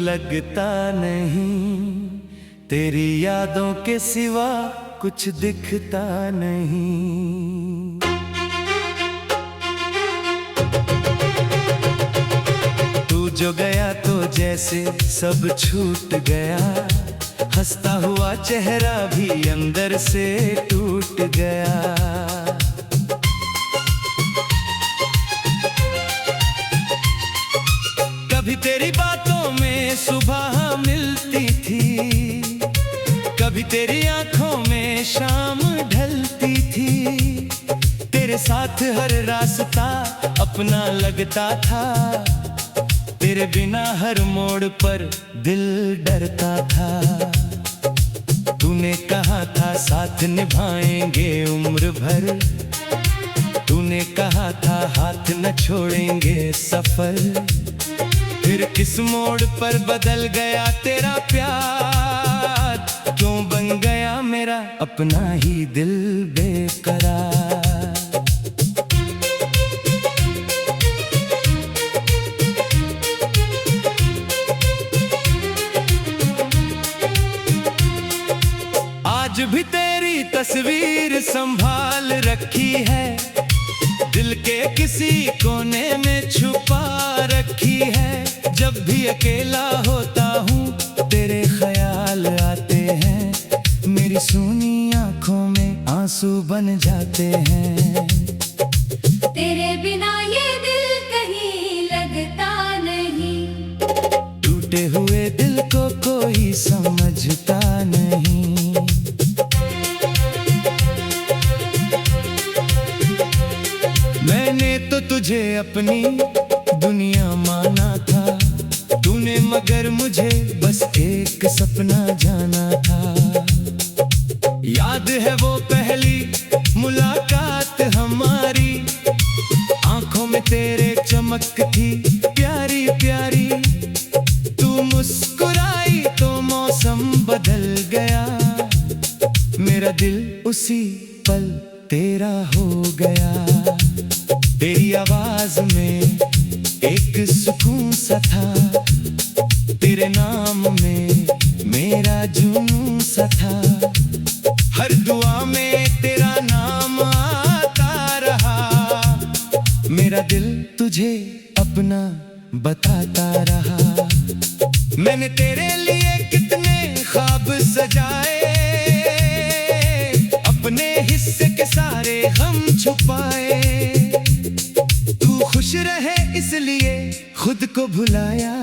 लगता नहीं, तेरी यादों के सिवा कुछ दिखता नहीं। तू जो गया तो जैसे सब छूट गया, हंसता हुआ चेहरा भी अंदर से टूट गया। कभी तेरी बातों में सुबह मिलती थी, कभी तेरी आंखों में शाम ढलती थी। तेरे साथ हर रास्ता अपना लगता था, तेरे बिना हर मोड़ पर दिल डरता था। तूने कहा था साथ निभाएंगे उम्र भर, तूने कहा था हाथ न छोड़ेंगे सफर। फिर किस मोड़ पर बदल गया तेरा प्यार, क्यों बन गया मेरा अपना ही दिल बेकरार। आज भी तेरी तस्वीर संभाल रखी है, दिल के किसी कोने में छुपा रखी है। जब भी अकेला होता हूँ तेरे ख्याल आते हैं, मेरी सूनी आंखों में आंसू बन जाते हैं। तेरे बिना ये दिल कहीं लगता नहीं, टूटे हुए दिल को कोई समझता नहीं। मैंने तो तुझे अपनी दुनिया माना था, तूने मगर मुझे बस एक सपना जाना था। याद है वो पहली मुलाकात हमारी, आंखों में तेरे चमक थी प्यारी प्यारी। तू मुस्कुराई तो मौसम बदल गया, मेरा दिल उसी पल तेरा हो गया। तेरी आवाज में एक सुकून सा था, तेरे नाम में मेरा जुनून सा था। हर दुआ में तेरा नाम आता रहा, मेरा दिल तुझे अपना बताता रहा। मैंने तेरे लिए कितने ख्वाब सजाए, अपने हिस्से के सारे गम छुपाए। तू खुश रहे इसलिए खुद को भुलाया,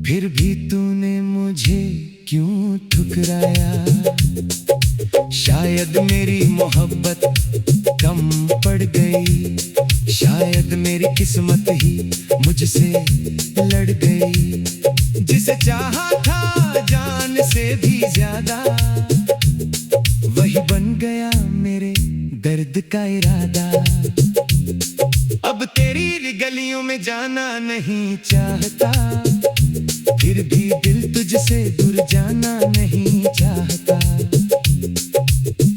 फिर भी तूने मुझे क्यों ठुकराया। शायद मेरी मोहब्बत कम पड़ गई, शायद मेरी किस्मत ही मुझसे लड़ गई। जिसे चाहा था जान से भी ज्यादा, वही बन गया मेरे दर्द का इरादा। अब तेरी गलियों में जाना नहीं चाहता, फिर भी दिल तुझसे दूर जाना नहीं चाहता।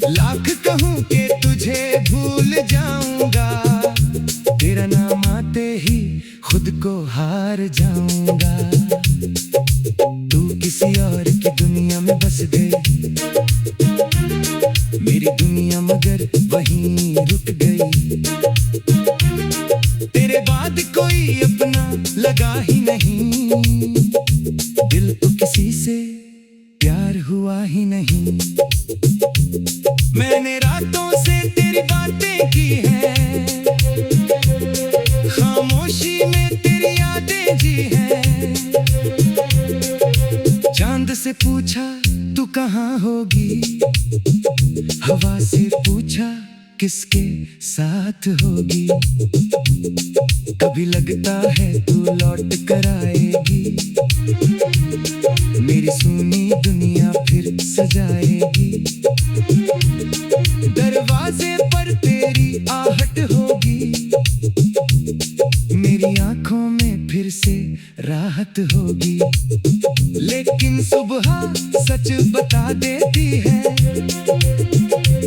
लाख कहूं कि तुझे भूल जाऊंगा, तेरा नाम आते ही खुद को हार जाऊंगा। तू किसी और की दुनिया में बस गई, मेरी दुनिया मगर वहीं रुक गई। तेरे बाद कोई अपना लगा ही नहीं, दिल तो किसी से प्यार हुआ ही नहीं। मैंने रातों से तेरी बातें की हैं, खामोशी में तेरी यादें जी हैं। चांद से पूछा तू कहाँ होगी, हवा से पूछा किसके साथ होगी। कभी लगता है तू लौट कर आएगी, मेरी सुनी दुनिया फिर सजाएगी। दरवाजे पर तेरी आहट होगी, मेरी आंखों में फिर से राहत होगी। लेकिन सुबह सच बता देती है,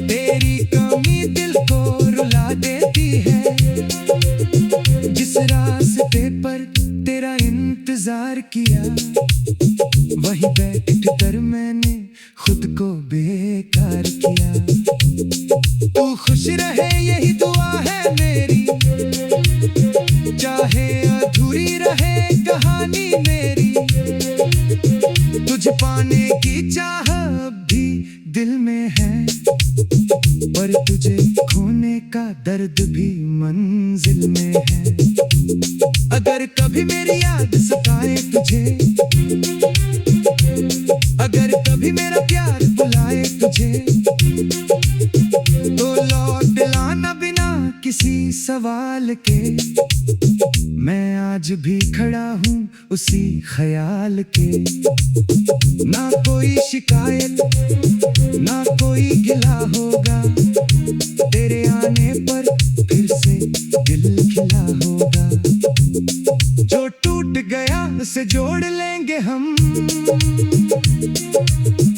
तेरी कमी दिल को रुला देती है। जिस रास्ते पर तेरा इंतजार किया, पर तुझे खोने का दर्द भी मंजिल में है। अगर कभी मेरी याद सताए तुझे, अगर कभी मेरा प्यार बुलाए तुझे, तो लौट लाना बिना किसी सवाल के। मैं आज भी खड़ा हूँ उसी ख्याल के। ना कोई शिकायत ना कोई गिला होगा, तेरे आने पर फिर से दिल खिला होगा। जो टूट गया उसे जोड़ लेंगे हम,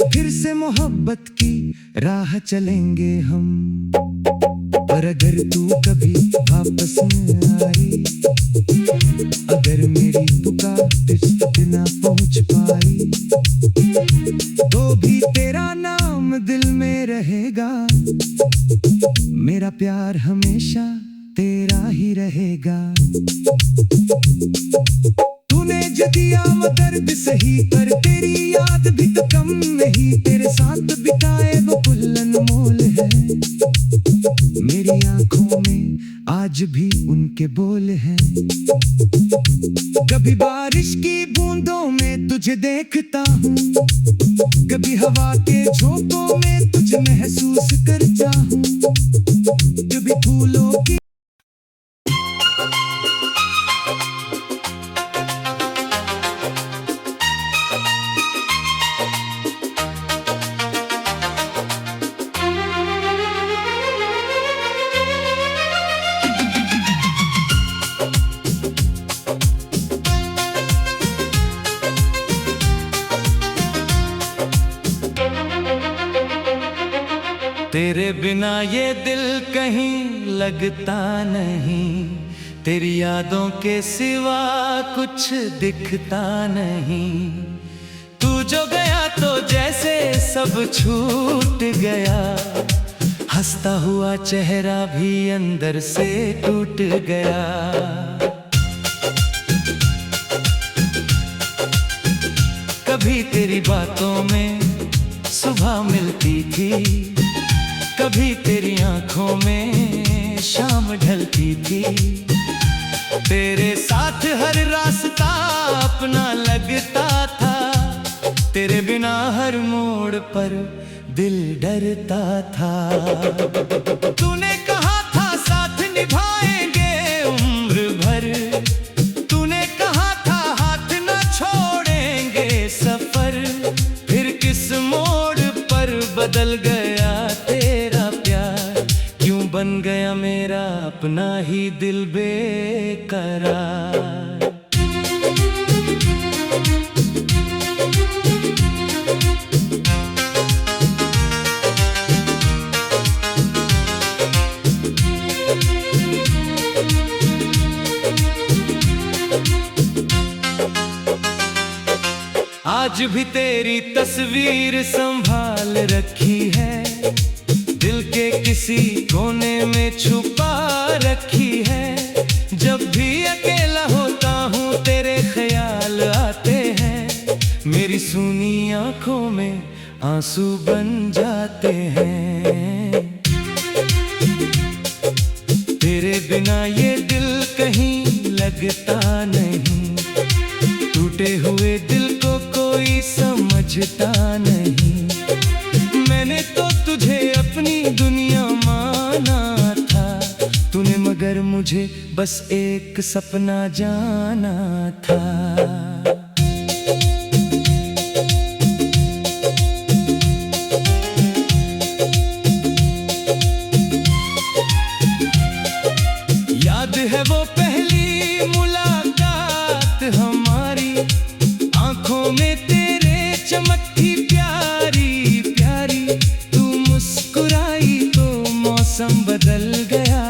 फिर से मोहब्बत की राह चलेंगे हम। पर अगर तू कभी वापस न आई, अगर मेरी पुकार तुझ तक ना पहुंच पाई, तो भी तेरा नाम दिल में रहेगा। मेरा प्यार हमेशा तेरा ही रहेगा। तूने जो दिया वो दर्द सही, पर तेरी याद भी तो कम नहीं। तेरे साथ बिताए वो पल अनमोल है। मेरी आंखों में आज भी उनके बोल हैं। कभी बारिश की बूंदों में तुझे देखता हूँ, कभी हवा के झोंकों में तुझे महसूस करता हूँ, कभी फूलों की। तेरे बिना ये दिल कहीं लगता नहीं, तेरी यादों के सिवा कुछ दिखता नहीं। तू जो गया तो जैसे सब छूट गया, हंसता हुआ चेहरा भी अंदर से टूट गया। कभी तेरी बातों में सुबह मिलती थी, कभी तेरी आंखों में शाम ढलती थी। तेरे साथ हर रास्ता अपना लगता था, तेरे बिना हर मोड़ पर दिल डरता था। तूने कहा था साथ निभाएंगे उम्र भर, तूने कहा था हाथ न छोड़ेंगे सफर। फिर किस मोड़ पर बदल गया तेरा प्यार, क्यों बन गया मेरा अपना ही दिल बेकरार। आज भी तेरी तस्वीर संभाल रखी है, दिल के किसी कोने में छुपा रखी है। जब भी अकेला होता हूँ तेरे ख्याल आते हैं, मेरी सूनी आंखों में आंसू बन जाते हैं। तेरे बिना ये दिल कहीं लगता नहीं, टूटे हुए दिल को कोई समझता नहीं। मैंने तो तुझे अपनी दुनिया माना था, तूने मगर मुझे बस एक सपना जाना था। याद है वो पहली मुलाकात हमारी, आंखों में तेरे चमकती प्यारी प्यारी। तू मुस्कुराई तो मौसम बदल गया,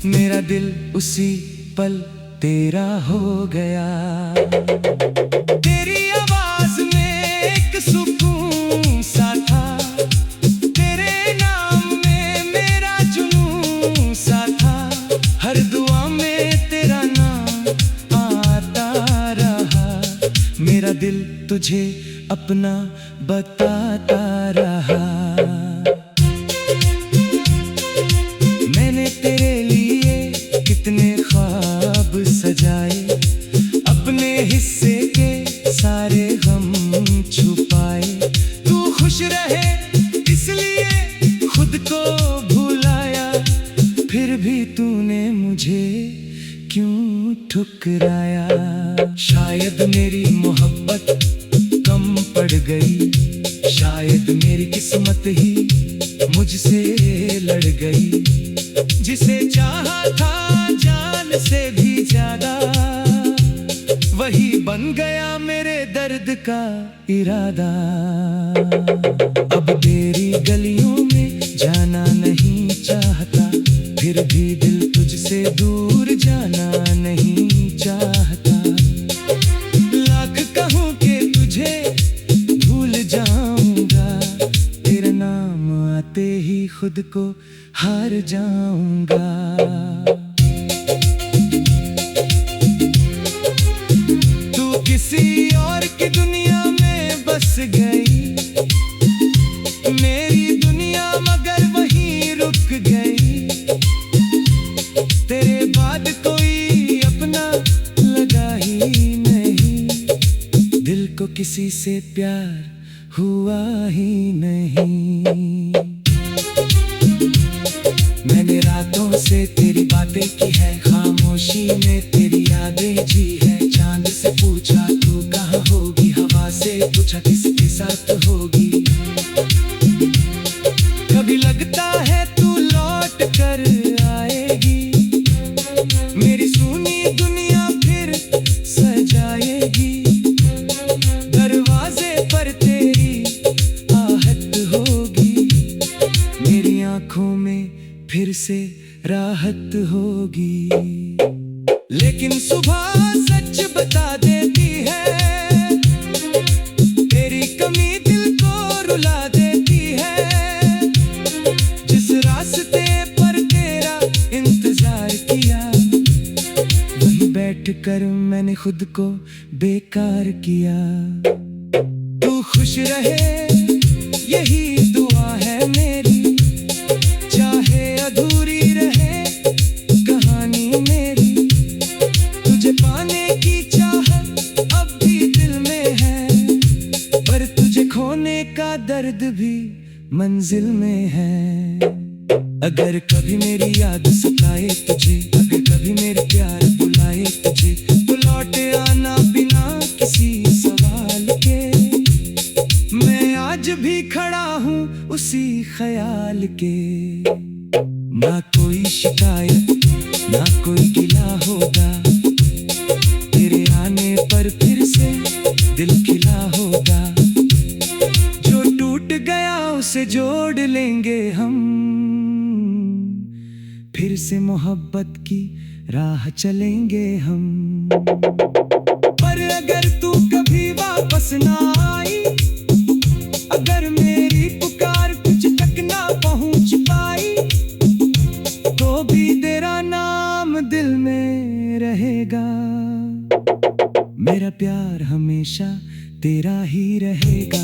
मेरा दिल उसी पल तेरा हो गया। तेरी आवाज में एक सुकून सा था, तेरे नाम में मेरा जुनून सा था। हर दुआ में तेरा नाम आता रहा, मेरा दिल तुझे अपना बताता रहा। भी तूने मुझे क्यों ठुकराया। शायद मेरी मोहब्बत कम पड़ गई, शायद मेरी किस्मत ही मुझसे लड़ गई। जिसे चाहा था जान से भी ज्यादा, वही बन गया मेरे दर्द का इरादा। अब तेरी गलियों में जाना नहीं चाहता, फिर भी दिल तुझसे दूर जाना नहीं चाहता। लाख कहूँ कि तुझे भूल जाऊंगा, तेरा नाम आते ही खुद को हार जाऊंगा। तू किसी और की दुनिया में बस गई, मेरी दुनिया मगर वहीं रुक गई। तेरे बाद कोई अपना लगा ही नहीं, दिल को किसी से प्यार हुआ ही नहीं। मैंने रातों से तेरी बातें की है, खामोशी में तेरी यादें जी है। चांद से पूछा तू कहाँ होगी, हवा से पूछा किसके साथ होगी। कभी लगता है तू लौट कर आएगी, मेरी सुनी दुनिया फिर सजाएगी। दरवाजे पर तेरी आहट होगी, मेरी आंखों में फिर से राहत होगी। लेकिन सुबह सच बता देती है, तेरी कमी दिल को रुला देती है। जिस रास्ते पर तेरा इंतजार किया, वहीं बैठकर मैंने खुद को बेकार किया। तू खुश रहे यही दुआ है मेरी, चाहे अधूरी रहे कहानी मेरी। तुझे पाने की चाहत अब भी दिल में है, पर तुझे खोने का दर्द भी मंजिल में है। अगर कभी मेरी याद सताए तुझे, अगर कभी मेरे प्यार बुलाए तुझे, तो लौट आना बिना किसी सवाल के। मैं आज भी खड़ा हूँ उसी ख्याल के। ना कोई शिकायत ना कोई गिला होगा, तेरे आने पर फिर से दिल खिला होगा। जो टूट गया उसे जोड़ लेंगे हम, फिर से मोहब्बत की राह चलेंगे हम। पर अगर तू कभी वापस ना आई, अगर मेरी पुकार तुझ तक ना पहुंच पाई, तो भी तेरा नाम दिल में रहेगा। मेरा प्यार हमेशा तेरा ही रहेगा।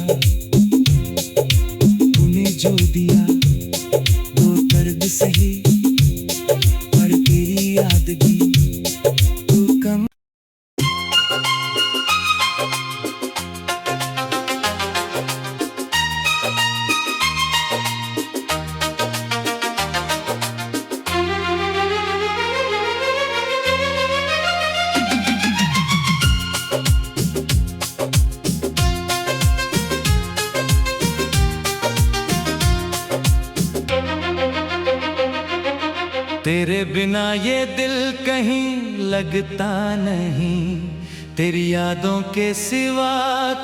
तूने जो दिया वो दर्द सही, पर तेरी यादगी तू कम। तेरे बिना ये दिल कहीं लगता नहीं, तेरी यादों के सिवा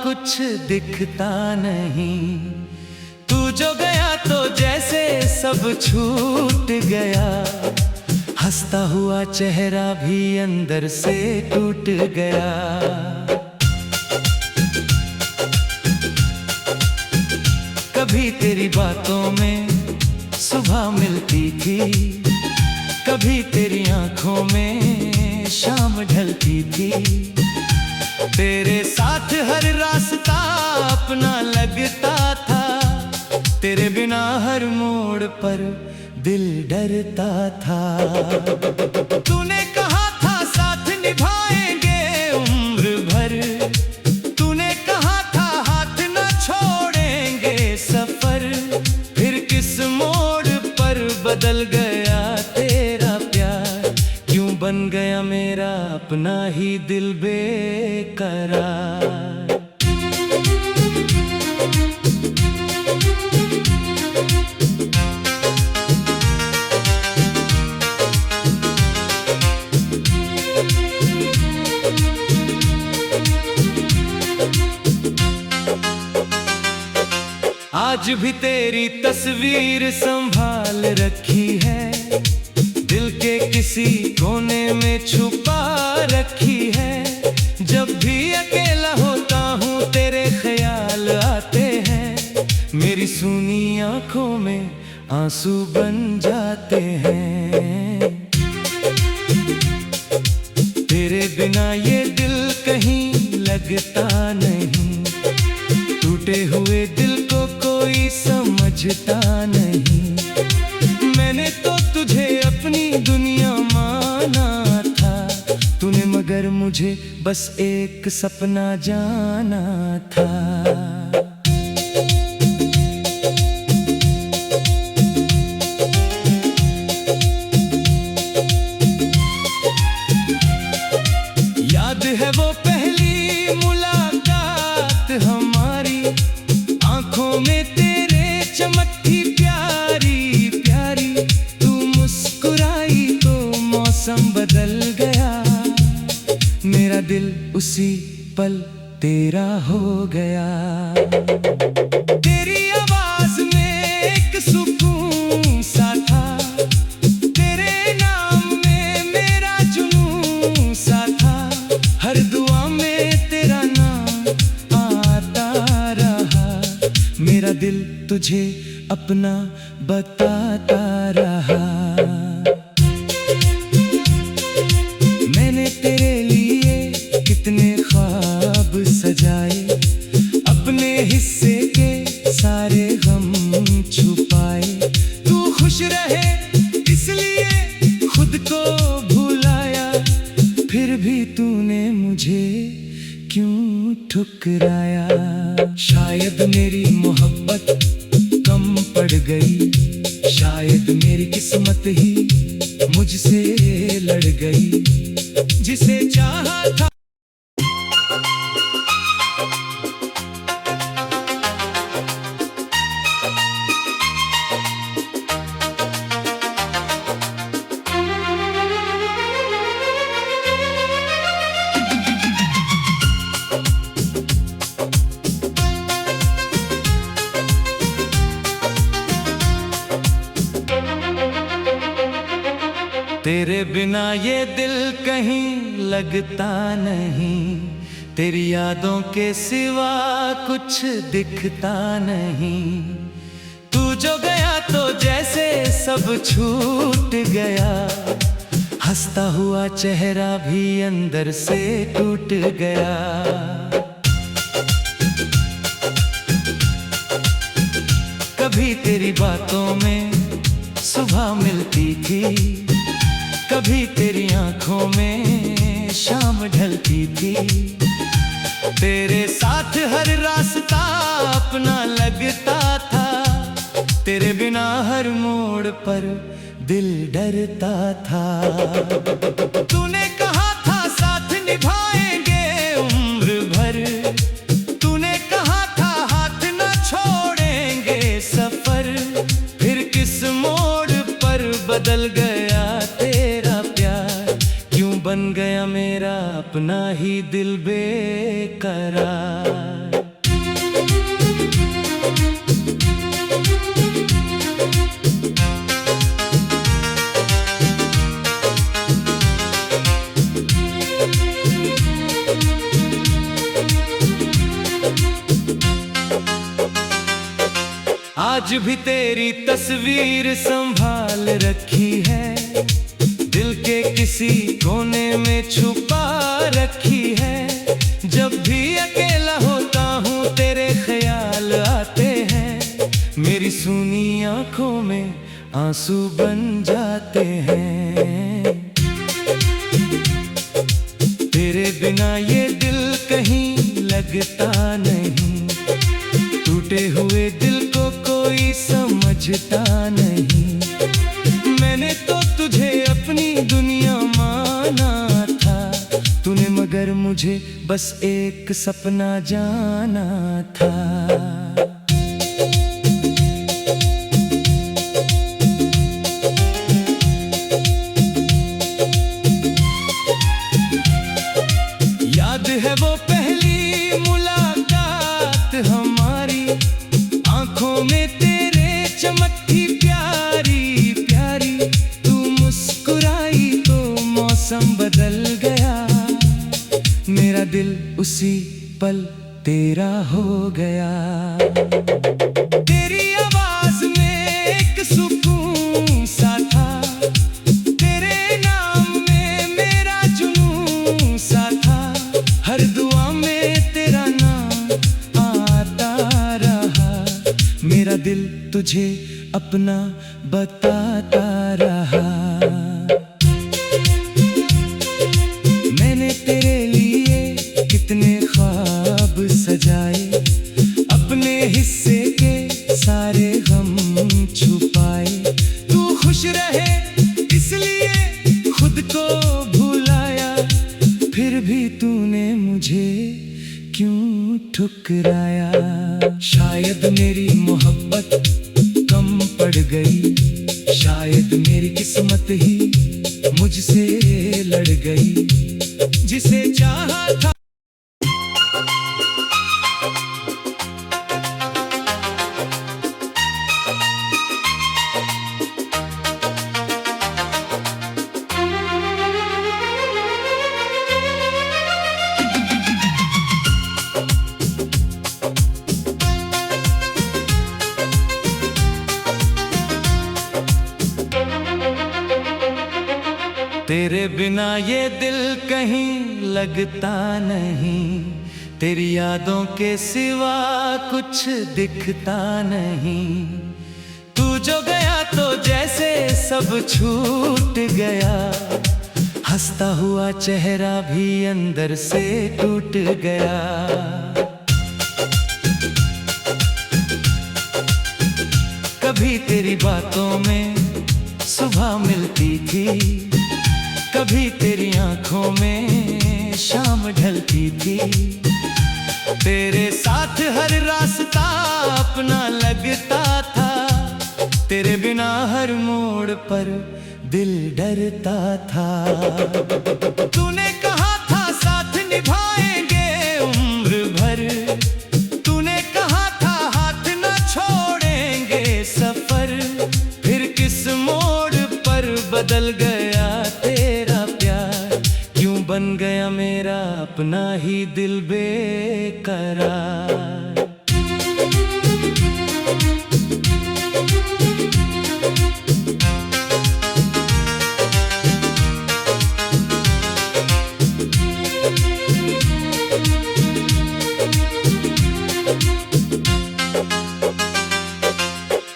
कुछ दिखता नहीं। तू जो गया तो जैसे सब छूट गया, हंसता हुआ चेहरा भी अंदर से टूट गया। कभी तेरी बातों में सुबह मिलती थी, कभी तेरी आंखों में शाम ढलती थी। तेरे साथ हर रास्ता अपना लगता था, तेरे बिना हर मोड़ पर दिल डरता था। तूने कहा था साथ निभाएंगे उम्र भर, तूने कहा था हाथ न छोड़ेंगे सफर। फिर किस मोड़ पर बदल गया तेरा अपना ही दिल बेकरार। आज भी तेरी तस्वीर संभाल रखी है, दिल के किसी कोने में छुपा रखी है। जब भी अकेला होता हूँ तेरे ख्याल आते हैं, मेरी सूनी आंखों में आंसू बन जाते हैं। तेरे बिना ये दिल कहीं लगता नहीं, टूटे हुए दिल को कोई समझता नहीं। मैंने तो तुझे अपनी दुनिया माना था, तूने मगर मुझे बस एक सपना जाना था। याद है वो पहली मुलाकात हमारी, आंखों में तेरे चमकती प्यारी प्यारी। तू मुस्कुराई तो मौसम बदल गया, मेरा दिल उसी पल तेरा हो गया। तेरी आवाज में एक सुकून सा था, तेरे नाम में मेरा जुनून सा था। हर दुआ में तेरा नाम आता रहा, मेरा दिल तुझे अपना बताता रहा। मैंने तेरे लिए कितने ख्वाब सजाए, अपने हिस्से के सारे गम छुपाए। तू खुश रहे इसलिए खुद को भुलाया, फिर भी तूने मुझे क्यों ठुकराया। शायद मेरी मोहब्बत कम पड़ गई, शायद मेरी किस्मत ही मुझसे लड़ गई। जिसे चाहा था तेरे बिना ये दिल कहीं लगता नहीं, तेरी यादों के सिवा कुछ दिखता नहीं। तू जो गया तो जैसे सब छूट गया, हंसता हुआ चेहरा भी अंदर से टूट गया। कभी तेरी बातों में सुबह मिलती थी, कभी तेरी आंखों में शाम ढलती थी। तेरे साथ हर रास्ता अपना लगता था, तेरे बिना हर मोड़ पर दिल डरता था। तूने कहा था साथ निभाएंगे उम्र भर, तूने कहा था हाथ न छोड़ेंगे सफर। फिर किस मोड़ पर बदल गया तेरा प्यार, क्यों बन गया मेरा अपना ही दिल बेकरार। आज भी तेरी तस्वीर संभाल रखी है, दिल के किसी कोने में छुपा रखी है। जब भी अकेला होता हूँ तेरे ख्याल आते हैं, मेरी सूनी आंखों में आंसू बन जाते हैं। तेरे बिना ये दिल कहीं लगता नहीं, टूटे हुए दिल को कोई समझता नहीं। मैंने तो तुझे अपनी दुनिया माना था, मुझे बस एक सपना जाना था। याद है वो पहली मुलाकात हमारी, आंखों में तेरे चमकती प्यारी प्यारी, तू मुस्कुराई तो मौसम बदल गया, मेरा दिल उसी पल तेरा हो गया। तेरी आवाज में एक सुकून सा था, तेरे नाम में मेरा जुनून सा था, हर दुआ में तेरा नाम आता रहा, मेरा दिल तुझे अपना बताता रहा। मैंने तेरे लिए कितने ख्वाब सजाए, अपने हिस्से के सारे गम छुपाए, तू खुश रहे इसलिए खुद को भुलाया, फिर भी तूने मुझे क्यों ठुकराया। शायद मेरी मोहब्बत कम पड़ गई, शायद मेरी किस्मत ही मुझसे लड़ गई, जिसे चाहा था तेरे बिना ये दिल कहीं लगता नहीं, तेरी यादों के सिवा कुछ दिखता नहीं, तू जो गया तो जैसे सब छूट गया, हंसता हुआ चेहरा भी अंदर से टूट गया। कभी तेरी बातों में सुबह मिलती थी, कभी तेरी आंखों में शाम ढलती थी, तेरे साथ हर रास्ता अपना लगता था, तेरे बिना हर मोड़ पर दिल डरता था। तूने कहा था साथ निभाएंगे उम्र भर, तूने कहा था हाथ न छोड़ेंगे सफर, फिर किस मोड़ पर बदल गया तेरा प्यार, क्यों बन गया मेरा अपना ही दिल बेकरार।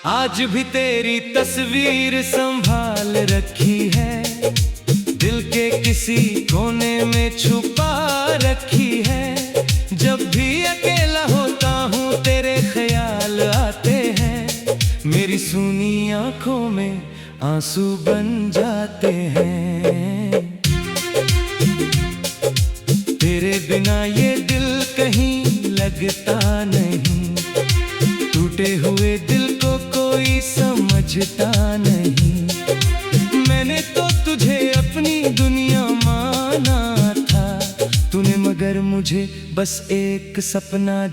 आज भी तेरी तस्वीर संभाल रखी है, दिल के किसी कोने में छुपा रखी है, जब भी अकेला होता हूँ तेरे ख्याल आते हैं, मेरी सूनी आंखों में आंसू बन जाते हैं। तेरे बिना ये दिल कहीं लगता नहीं, टूटे हुए दिल को कोई समझता नहीं, मैंने तो तुझे अपनी दुनिया माना था, तूने मगर मुझे बस एक सपना